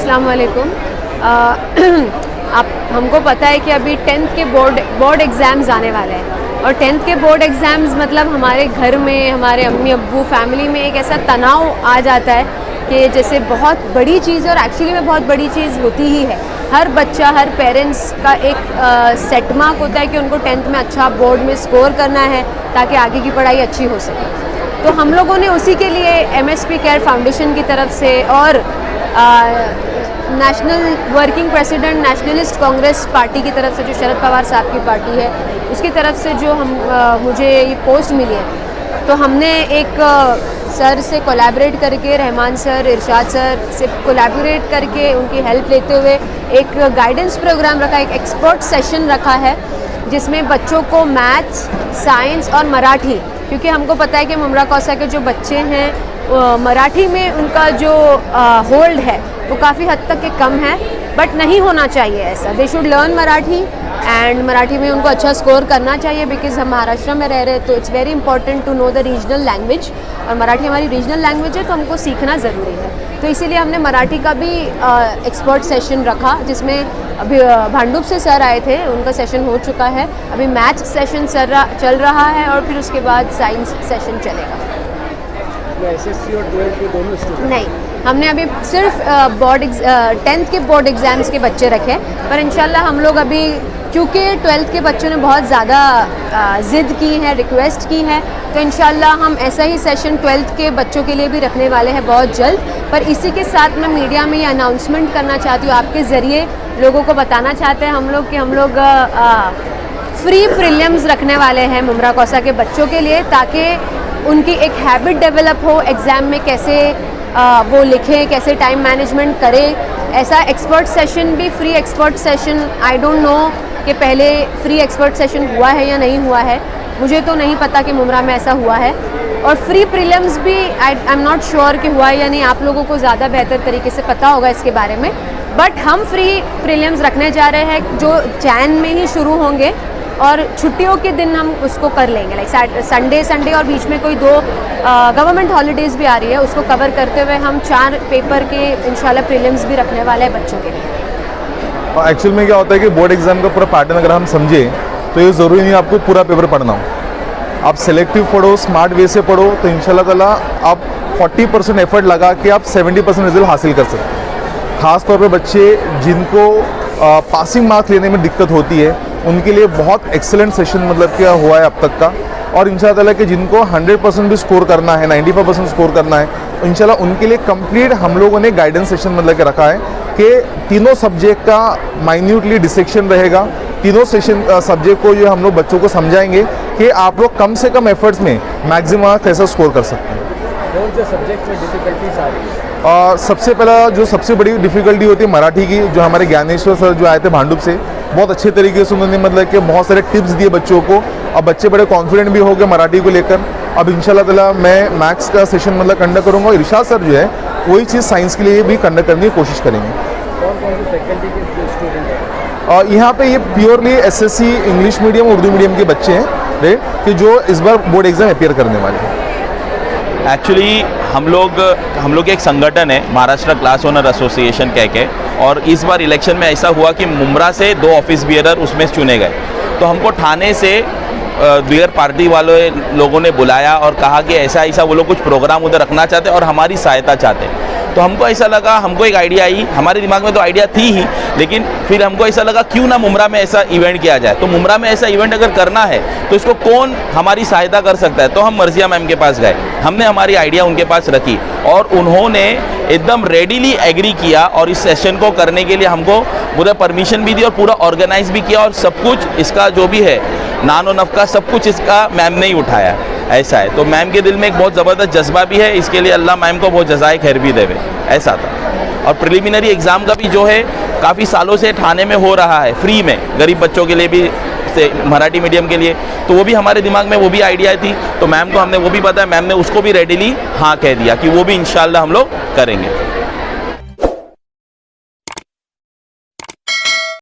अस्सलाम वालेकुम। आप हमको पता है कि अभी 10th के बोर्ड एग्ज़ाम्स आने वाले हैं और 10th के बोर्ड एग्ज़ाम्स मतलब हमारे घर में हमारे अम्मी अब्बू फैमिली में एक ऐसा तनाव आ जाता है कि जैसे बहुत बड़ी चीज़ और एक्चुअली में बहुत बड़ी चीज़ होती ही है। हर बच्चा हर पेरेंट्स का एक सेट मार्क होता है कि उनको 10th में अच्छा बोर्ड में स्कोर करना है ताकि आगे की पढ़ाई अच्छी हो सके। तो हम लोगों ने उसी के लिए MSP केयर फाउंडेशन की तरफ से और national working president nationalist Congress party की तरफ से जो शरद पवार साहब की पार्टी है उसकी तरफ से जो मुझे ये पोस्ट मिली है, तो हमने एक सर से कोलैबोरेट करके रहमान सर इरशाद सर से कोलैबोरेट करके उनकी हेल्प लेते हुए एक गाइडेंस प्रोग्राम रखा, एक एक्सपर्ट सेशन रखा है जिसमें बच्चों को मैथ्स, साइंस और मराठी, क्योंकि हमको पता है कि मुमरा कौसा के जो बच्चे हैं मराठी में उनका जो होल्ड है वो काफ़ी हद तक के कम है, बट नहीं होना चाहिए ऐसा। They should learn Marathi and Marathi में उनको अच्छा स्कोर करना चाहिए बिकॉज हम महाराष्ट्र में रह रहे हैं, तो it's very important to know the regional language और मराठी हमारी रीजनल लैंग्वेज है तो हमको सीखना ज़रूरी है। तो इसीलिए हमने मराठी का भी एक्सपर्ट सेशन रखा जिसमें अभी भांडुप से सर आए थे, उनका सेशन हो चुका है। अभी मैथ्स सेशन चल रहा है और फिर उसके बाद साइंस सेशन चलेगा। SSC और 12th के दोनों स्टूडेंट नहीं, हमने अभी सिर्फ 10th के बोर्ड एग्ज़ाम्स के बच्चे रखे, पर इंशाल्लाह हम लोग अभी क्योंकि 12th के बच्चों ने बहुत ज़्यादा ज़िद की है, रिक्वेस्ट की है, तो इंशाल्लाह हम ऐसा ही सेशन 12th के बच्चों के लिए भी रखने वाले हैं बहुत जल्द। पर इसी के साथ मैं मीडिया में ये अनाउंसमेंट करना चाहती हूँ, आपके ज़रिए लोगों को बताना चाहते हैं हम लोग कि हम लोग फ्री प्रीलिम्स रखने वाले हैं मुमरा कौसा के बच्चों के लिए, ताकि उनकी एक हैबिट डेवलप हो एग्ज़ाम में कैसे वो लिखें, कैसे टाइम मैनेजमेंट करें। ऐसा एक्सपर्ट सेशन भी, free expert session, I don't know कि पहले फ्री एक्सपर्ट सेशन हुआ है या नहीं हुआ है, मुझे तो नहीं पता कि मुमरा में ऐसा हुआ है। और फ्री प्रीलिम्स भी आई एम नॉट श्योर कि हुआ है या नहीं, आप लोगों को ज़्यादा बेहतर तरीके से पता होगा इसके बारे में। बट हम फ्री प्रीलिम्स रखने जा रहे हैं जो जैन में ही शुरू होंगे और छुट्टियों के दिन हम उसको कर लेंगे, लाइक संडे और बीच में कोई 2 गवर्नमेंट हॉलीडेज़ भी आ रही है, उसको कवर करते हुए हम 4 पेपर के इंशाल्लाह प्रीलिम्स भी रखने वाले हैं बच्चों के लिए। एक्चुअल में क्या होता है कि बोर्ड एग्जाम का पूरा पैटर्न अगर हम समझे तो ये ज़रूरी नहीं आपको पूरा पेपर पढ़ना हो। आप सेलेक्टिव पढ़ो, स्मार्ट वे से पढ़ो, तो इंशाल्लाह ताला आप 40% एफर्ट लगा के आप 70% रिजल्ट हासिल कर सकते हैं। ख़ास तौर पे बच्चे जिनको पासिंग मार्क्स लेने में दिक्कत होती है उनके लिए बहुत एक्सेलेंट सेशन मतलब क्या हुआ है अब तक का। और इंशाल्लाह ताला कि जिनको 100% भी स्कोर करना है, 95% स्कोर करना है, इंशाल्लाह उनके लिए कंप्लीट हम लोगों ने गाइडेंस सेशन मतलब के रखा है कि तीनों सब्जेक्ट का माइन्यूटली डिसेक्शन रहेगा। तीनों सब्जेक्ट को जो हम लोग बच्चों को समझाएंगे कि आप लोग कम से कम एफर्ट्स में मैक्सिमम कैसे स्कोर कर सकते हैं। कौन से सब्जेक्ट में डिफिकल्टीज आ रही है? सबसे पहला जो सबसे बड़ी डिफ़िकल्टी होती है मराठी की, जो हमारे ज्ञानेश्वर सर जो आए थे भांडुप से, बहुत अच्छे तरीके से उन्होंने मतलब कि बहुत सारे टिप्स दिए बच्चों को। अब बच्चे बड़े कॉन्फिडेंट भी हो गए मराठी को लेकर। अब इंशाल्लाह ताला मैं मैथ्स का सेशन मतलब कंडक्ट करूँगा। इरशाद सर जो है वही चीज़ साइंस के लिए भी कंडक्ट करने की कोशिश करेंगे। कौन कौन सी फैकल्टी के स्टूडेंट हैं? यहाँ पे ये purely SSC English medium Urdu medium के बच्चे हैं राइट, कि जो इस बार बोर्ड एग्ज़ाम अपियर करने वाले हैं। एक्चुअली हम लोग एक संगठन है महाराष्ट्र क्लास ओनर एसोसिएशन कह के, और इस बार इलेक्शन में ऐसा हुआ कि मुमरा से 2 ऑफिस बियरर उसमें चुने गए। तो हमको ठाणे से बियर पार्टी वाले लोगों ने बुलाया और कहा कि ऐसा वो लोग कुछ प्रोग्राम उधर रखना चाहते और हमारी सहायता चाहते। तो हमको ऐसा लगा, हमको एक आइडिया आई, हमारे दिमाग में तो आइडिया थी ही, लेकिन फिर हमको ऐसा लगा क्यों ना मुमरा में ऐसा इवेंट किया जाए। तो मुमरा में ऐसा इवेंट अगर करना है तो इसको कौन हमारी सहायता कर सकता है। तो हम मर्जिया मैम के पास गए, हमने हमारी आइडिया उनके पास रखी और उन्होंने एकदम रेडीली एग्री किया और इस सेशन को करने के लिए हमको पूरा परमिशन भी दी और पूरा ऑर्गेनाइज भी किया, और सब कुछ इसका जो भी है नानो नफ़का सब कुछ इसका मैम ने ही उठाया। ऐसा है, तो मैम के दिल में एक बहुत ज़बरदस्त जज्बा भी है, इसके लिए अल्लाह मैम को बहुत जज़ाए खैर भी देवे। ऐसा था। और प्रिलिमिनरी एग्ज़ाम का भी जो है काफ़ी सालों से ठाणे में हो रहा है फ्री में, गरीब बच्चों के लिए भी, से मराठी मीडियम के लिए, तो वो भी हमारे दिमाग में वो भी आइडिया थी। तो मैम को हमने वो भी बताया, मैम ने उसको भी रेडीली हाँ कह दिया कि वो भी इंशाल्लाह हम लोग करेंगे।